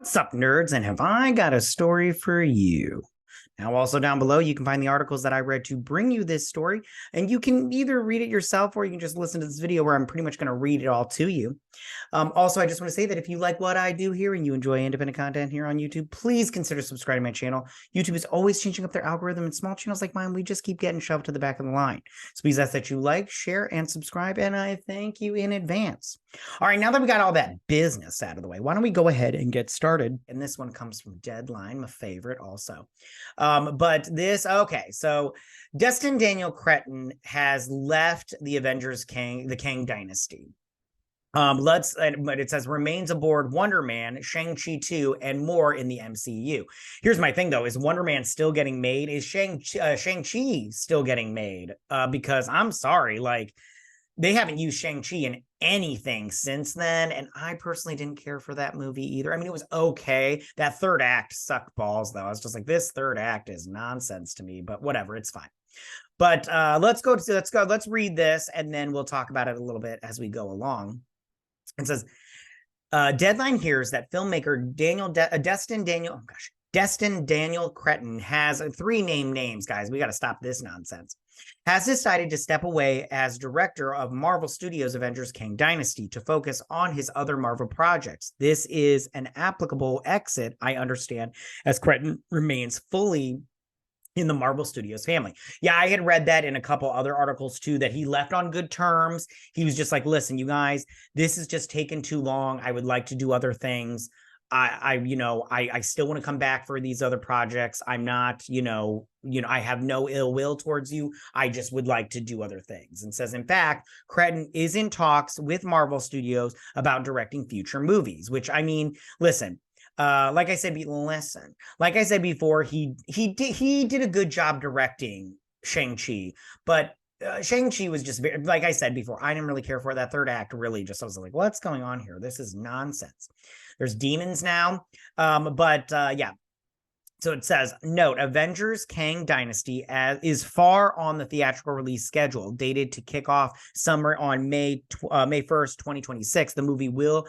What's up, nerds? And have I got a story for you? Now, also down below, you can find the articles that I read to bring you this story, and you can either read it yourself or you can just listen to this video where I'm pretty much going to read it all to you. Also, I just want to say that if you like what I do here and you enjoy independent content here on YouTube, please consider subscribing to my channel. YouTube is always changing up their algorithm, and small channels like mine, we just keep getting shoved to the back of the line. So please ask that you like, share, and subscribe, and I thank you in advance. All right, now that we got all that business out of the way, why don't we go ahead and get started? And this one comes from Deadline, my favorite also. So Destin Daniel Cretton has left the Avengers the Kang Dynasty. But it says remains aboard Wonder Man, Shang-Chi 2, and more in the MCU. Here's my thing, though. Is Wonder Man still getting made? Is Shang-Chi still getting made? Because I'm sorry, like, they haven't used Shang-Chi in anything since then, and I personally didn't care for that movie either. I mean, it was okay. That third act sucked balls, though. I was just like, this third act is nonsense to me, but whatever, it's fine. But let's read this, and then we'll talk about it a little bit as we go along. It says, Deadline hears that filmmaker Destin Daniel Cretton has three names, guys. We got to stop this nonsense. Has decided to step away as director of Marvel Studios' Avengers Kang Dynasty to focus on his other Marvel projects. This is an applicable exit, I understand, as Cretton remains fully in the Marvel Studios family. Yeah, I had read that in a couple other articles too, that he left on good terms. He was just like, listen, you guys, this is just taking too long. I would like to do other things. I still want to come back for these other projects. I'm not, I have no ill will towards you. I just would like to do other things. And says, in fact, Cretton is in talks with Marvel Studios about directing future movies, which, I mean, listen, like I said before, he did a good job directing Shang-Chi, but Shang-Chi was just very, like I said before, I didn't really care for that third act. Really, just I was like, what's going on here? This is nonsense. There's demons now, yeah. So it says, note, Avengers Kang Dynasty is far on the theatrical release schedule, dated to kick off summer on May 1st, 2026. The movie will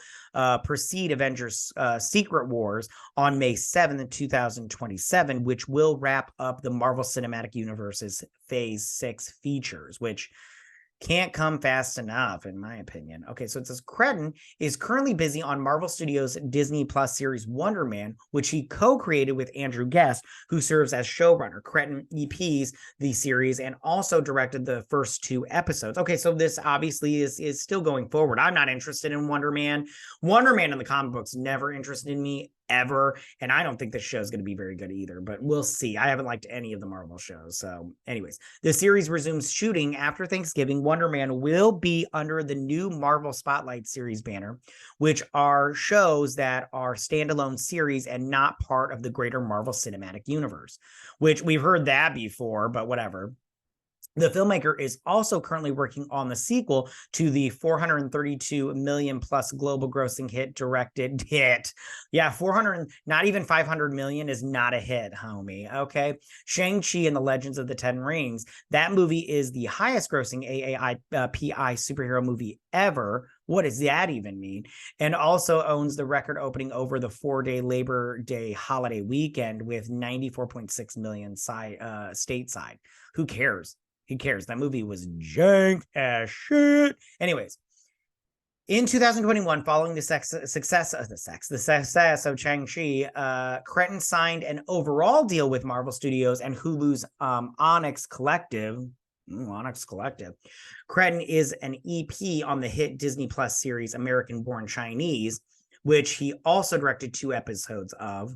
precede Avengers Secret Wars on May 7th, 2027, which will wrap up the Marvel Cinematic Universe's Phase 6 features, which can't come fast enough, in my opinion. Okay, so it says Cretton is currently busy on Marvel Studios' Disney Plus series Wonder Man, which he co-created with Andrew Guest, who serves as showrunner. Cretton EPs the series and also directed the first two episodes. Okay, so this obviously is still going forward. I'm not interested in Wonder Man. Wonder Man in the comic books never interested me ever, and I don't think this show is going to be very good either, but we'll see. I haven't liked any of the Marvel shows. So anyways, the series resumes shooting after Thanksgiving. Wonder Man will be under the new Marvel Spotlight series banner, which are shows that are standalone series and not part of the greater Marvel Cinematic Universe, which we've heard that before, but whatever. The filmmaker is also currently working on the sequel to the 432 million plus global grossing hit. Yeah, 400, not even 500 million is not a hit, homie. Okay. Shang-Chi and the Legends of the Ten Rings. That movie is the highest grossing AAPI superhero movie ever. What does that even mean? And also owns the record opening over the 4-day Labor Day holiday weekend with 94.6 million stateside. Who cares? Who cares? That movie was jank as shit. Anyways, in 2021, following the success of Shang-Chi, Cretton signed an overall deal with Marvel Studios and Hulu's Onyx Collective. Cretton is an EP on the hit Disney Plus series American Born Chinese, which he also directed 2 episodes of.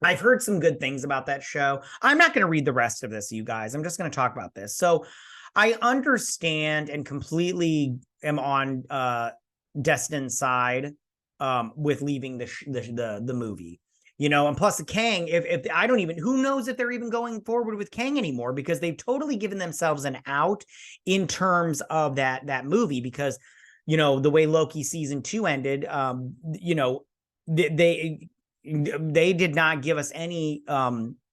I've heard some good things about that show. I'm not going to read the rest of this, you guys. I'm just going to talk about this. So I understand and completely am on Destin's side with leaving the movie. And plus the Kang, if I don't even, who knows if they're even going forward with Kang anymore, because they've totally given themselves an out in terms of that movie, because, the way Loki season 2 ended, they did not give us any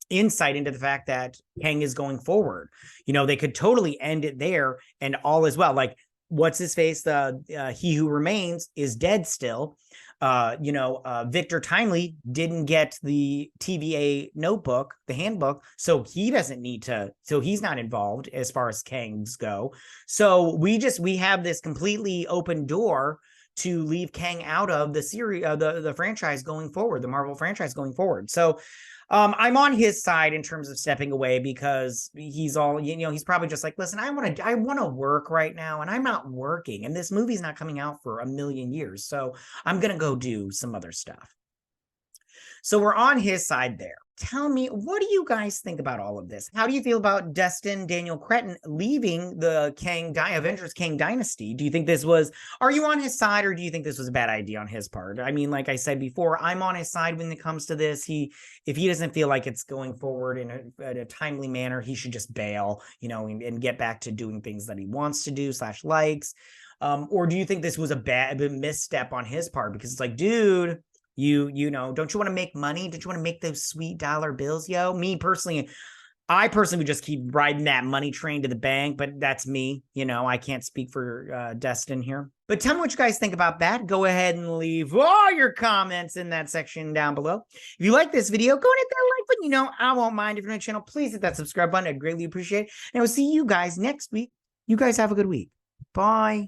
insight into the fact that Kang is going forward. They could totally end it there and all is well. Like, what's his face? He Who Remains is dead still. Victor Timely didn't get the TVA notebook, the handbook, so he doesn't need to, so he's not involved as far as Kangs go. So we have this completely open door to leave Kang out of the series, the franchise going forward, the Marvel franchise going forward. So I'm on his side in terms of stepping away, because he's all, he's probably just like, listen, I want to work right now, and I'm not working, and this movie's not coming out for a million years, so I'm gonna go do some other stuff. So we're on his side there. Tell me, what do you guys think about all of this? How do you feel about Destin Daniel Cretton leaving the Avengers Kang Dynasty? Do you think are you on his side, or do you think this was a bad idea on his part? I mean, like I said before, I'm on his side when it comes to this. If he doesn't feel like it's going forward in a timely manner, he should just bail, and get back to doing things that he wants to do / likes. Or do you think this was a misstep on his part? Because it's like, dude, don't you want to make money? Don't you want to make those sweet dollar bills, yo? I personally would just keep riding that money train to the bank, but that's me. I can't speak for Destin here. But tell me what you guys think about that. Go ahead and leave all your comments in that section down below. If you like this video, go and hit that like button. I won't mind. If you're on the channel, please hit that subscribe button. I'd greatly appreciate it. And I will see you guys next week. You guys have a good week. Bye.